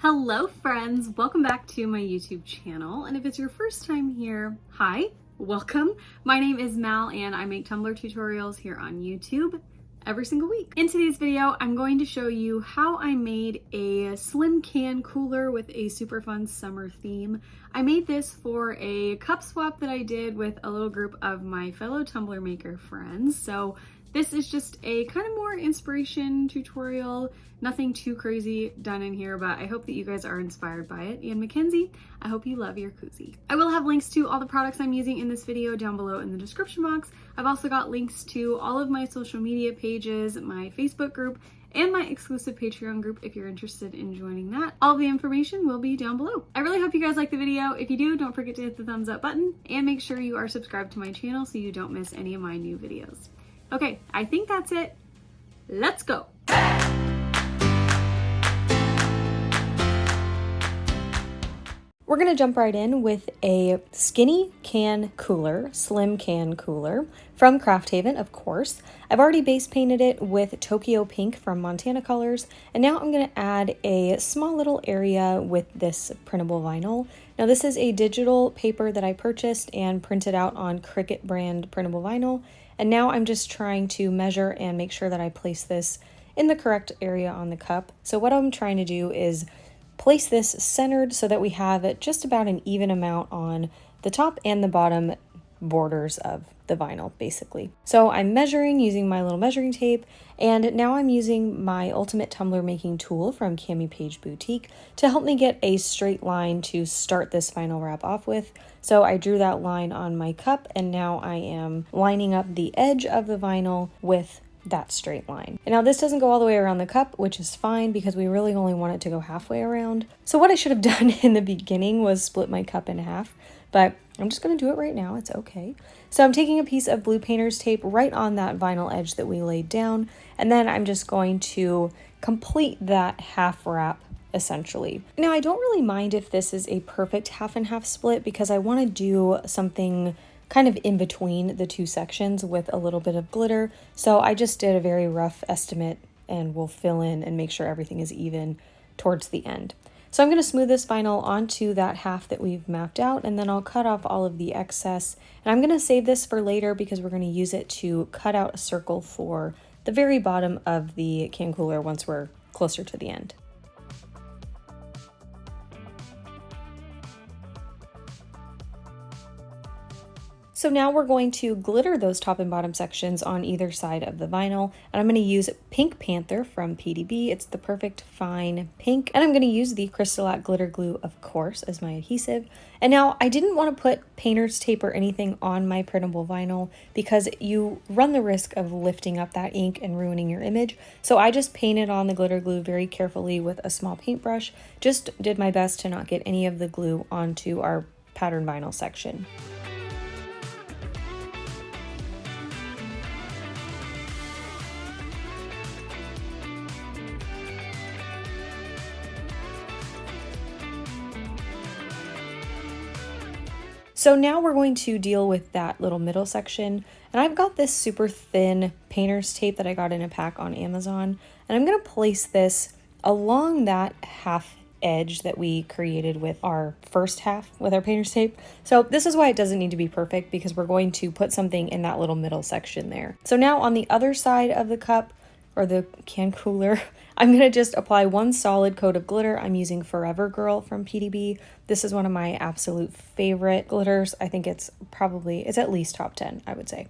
Hello friends, welcome back to my YouTube channel, and if it's your first time here, hi, welcome. My name is Mal and I make tumbler tutorials here on YouTube every single week. In today's video, I'm going to show you how I made a slim can cooler with a super fun summer theme. I made this for a cup swap that I did with a little group of my fellow tumbler maker friends. So this is just a kind of more inspiration tutorial, nothing too crazy done in here, but I hope that you guys are inspired by it. And Mackenzie, I hope you love your koozie. I will have links to all the products I'm using in this video down below in the description box. I've also got links to all of my social media pages, my Facebook group, and my exclusive Patreon group if you're interested in joining that. All the information will be down below. I really hope you guys like the video. If you do, don't forget to hit the thumbs up button and make sure you are subscribed to my channel so you don't miss any of my new videos. Okay, I think that's it. Let's go. We're gonna jump right in with a skinny can cooler, slim can cooler from Craft Haven, of course. I've already base painted it with Tokyo Pink from Montana Colors, and now I'm gonna add a small little area with this printable vinyl. Now this is a digital paper that I purchased and printed out on Cricut brand printable vinyl, and now I'm just trying to measure and make sure that I place this in the correct area on the cup. So what I'm trying to do is place this centered so that we have just about an even amount on the top and the bottom borders of the vinyl, basically. So I'm measuring using my little measuring tape, and now I'm using my ultimate tumbler making tool from Cami Page Boutique to help me get a straight line to start this vinyl wrap off with. So I drew that line on my cup, and now I am lining up the edge of the vinyl with that straight line. And now this doesn't go all the way around the cup, which is fine because we really only want it to go halfway around. So what I should have done in the beginning was split my cup in half, but I'm just going to do it right now. It's okay. So I'm taking a piece of blue painter's tape right on that vinyl edge that we laid down, and then I'm just going to complete that half wrap essentially. Now I don't really mind if this is a perfect half and half split because I want to do something kind of in between the two sections with a little bit of glitter. So I just did a very rough estimate and we'll fill in and make sure everything is even towards the end. So I'm going to smooth this vinyl onto that half that we've mapped out, and then I'll cut off all of the excess. And I'm going to save this for later because we're going to use it to cut out a circle for the very bottom of the can cooler once we're closer to the end. So now we're going to glitter those top and bottom sections on either side of the vinyl, and I'm going to use Pink Panther from PDB. It's the perfect fine pink, and I'm going to use the Crystal glitter glue, of course, as my adhesive. And now I didn't want to put painter's tape or anything on my printable vinyl because you run the risk of lifting up that ink and ruining your image. So I just painted on the glitter glue very carefully with a small paintbrush. Just did my best to not get any of the glue onto our pattern vinyl section. So now we're going to deal with that little middle section, and I've got this super thin painter's tape that I got in a pack on Amazon, and I'm going to place this along that half edge that we created with our first half with our painter's tape. So this is why it doesn't need to be perfect, because we're going to put something in that little middle section there. So now on the other side of the cup, or the can cooler, I'm going to just apply one solid coat of glitter. I'm using Forever Girl from PDB. This is one of my absolute favorite glitters. I think it's at least top 10, I would say.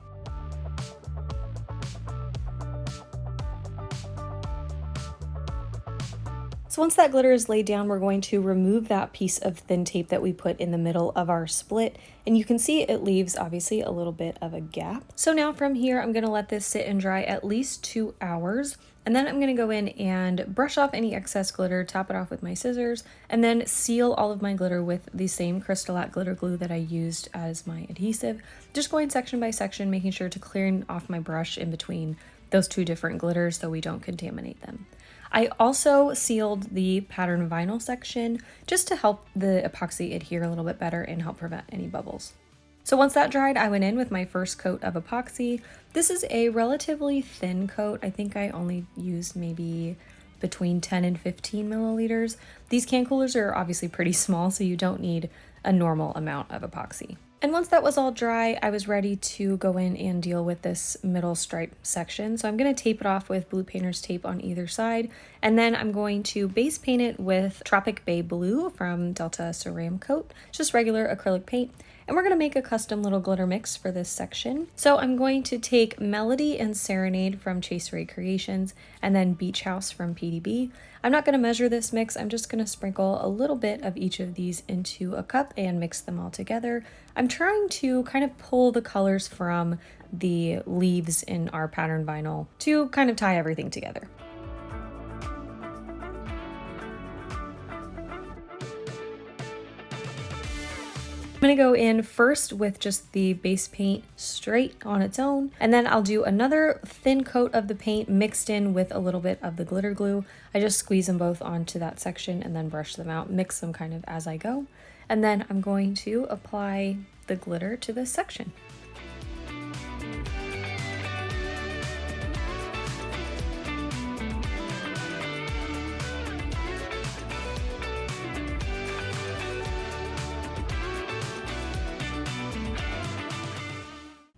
So once that glitter is laid down, we're going to remove that piece of thin tape that we put in the middle of our split. And you can see it leaves obviously a little bit of a gap. So now from here, I'm gonna let this sit and dry at least 2 hours. And then I'm gonna go in and brush off any excess glitter, top it off with my scissors, and then seal all of my glitter with the same Crystal glitter glue that I used as my adhesive. Just going section by section, making sure to clear off my brush in between those two different glitters so we don't contaminate them. I also sealed the pattern vinyl section just to help the epoxy adhere a little bit better and help prevent any bubbles. So once that dried, I went in with my first coat of epoxy. This is a relatively thin coat. I think I only used maybe between 10 and 15 milliliters. These can coolers are obviously pretty small, so you don't need a normal amount of epoxy. And once that was all dry, I was ready to go in and deal with this middle stripe section. So I'm going to tape it off with blue painter's tape on either side. And then I'm going to base paint it with Tropic Bay Blue from Delta Ceram Coat, just regular acrylic paint. And we're going to make a custom little glitter mix for this section. So I'm going to take Melody and Serenade from Rae Creations and then Beach House from PDB. I'm not going to measure this mix. I'm just going to sprinkle a little bit of each of these into a cup and mix them all together. I'm trying to kind of pull the colors from the leaves in our pattern vinyl to kind of tie everything together. I'm going to go in first with just the base paint straight on its own, and then I'll do another thin coat of the paint mixed in with a little bit of the glitter glue. I just squeeze them both onto that section and then brush them out, mix them kind of as I go. And then I'm going to apply the glitter to this section.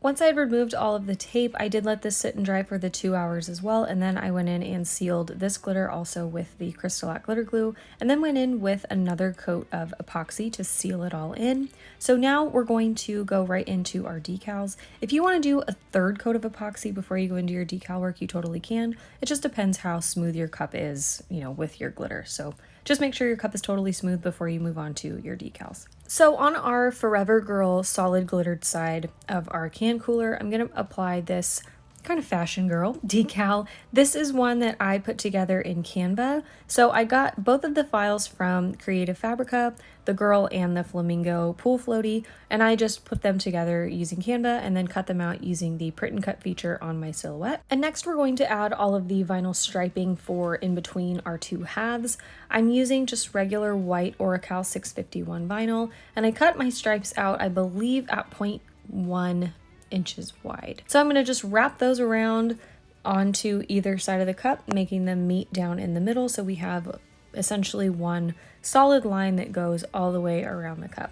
Once I had removed all of the tape, I did let this sit and dry for the 2 hours as well, and then I went in and sealed this glitter also with the Crystal glitter glue, and then went in with another coat of epoxy to seal it all in. So now we're going to go right into our decals. If you want to do a third coat of epoxy before you go into your decal work, you totally can. It just depends how smooth your cup is, with your glitter. So just make sure your cup is totally smooth before you move on to your decals. So on our Forever Girl solid glittered side of our can cooler, I'm going to apply this kind of fashion girl decal. This is one that I put together in Canva. So I got both of the files from Creative Fabrica, the girl and the flamingo pool floaty, and I just put them together using Canva and then cut them out using the print and cut feature on my silhouette. And next we're going to add all of the vinyl striping for in between our two halves. I'm using just regular white Oracal 651 vinyl, and I cut my stripes out, I believe, at 0.1 inches wide. So I'm going to just wrap those around onto either side of the cup, making them meet down in the middle, so we have essentially one solid line that goes all the way around the cup.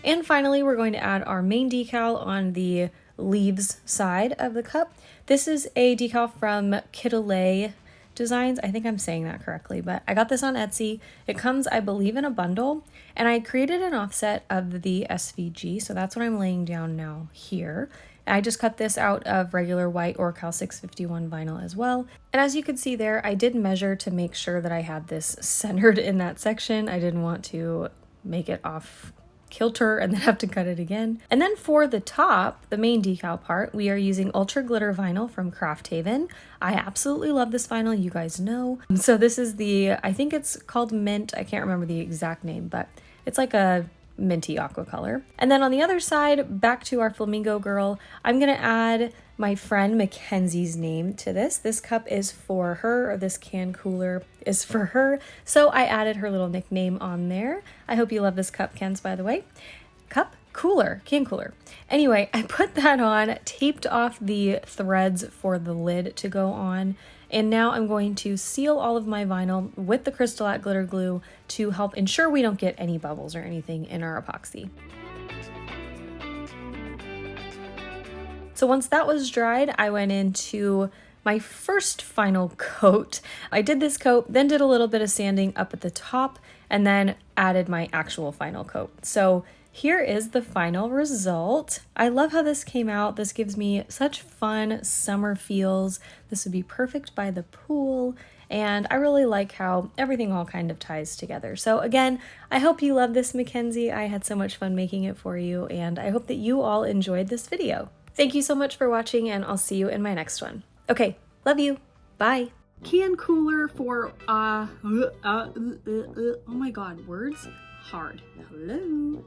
And finally, we're going to add our main decal on the leaves side of the cup. This is a decal from Kittle Designs. I think I'm saying that correctly, but I got this on Etsy. It comes, I believe, in a bundle, and I created an offset of the SVG, so that's what I'm laying down now here. I just cut this out of regular white Oracal 651 vinyl as well. And as you can see there, I did measure to make sure that I had this centered in that section. I didn't want to make it off kilter and then have to cut it again. And then for the top, the main decal part, we are using Ultra Glitter Vinyl from Craft Haven. I absolutely love this vinyl, you guys know. So this is I think it's called Mint. I can't remember the exact name, but it's like a minty aqua color. And then on the other side, back to our flamingo girl, I'm gonna add my friend Mackenzie's name to this. This cup is for her, or this can cooler is for her. So I added her little nickname on there. I hope you love this cup, Ken's, by the way. Cup cooler, can cooler. Anyway, I put that on, taped off the threads for the lid to go on, and now I'm going to seal all of my vinyl with the Crystal glitter glue to help ensure we don't get any bubbles or anything in our epoxy. So once that was dried, I went into my first final coat. I did this coat, then did a little bit of sanding up at the top, and then added my actual final coat. So here is the final result. I love how this came out. This gives me such fun summer feels. This would be perfect by the pool. And I really like how everything all kind of ties together. So again, I hope you love this, Mackenzie. I had so much fun making it for you, and I hope that you all enjoyed this video. Thank you so much for watching, and I'll see you in my next one. Okay, love you. Bye. Can cooler for, oh my God, words? Hard. Hello.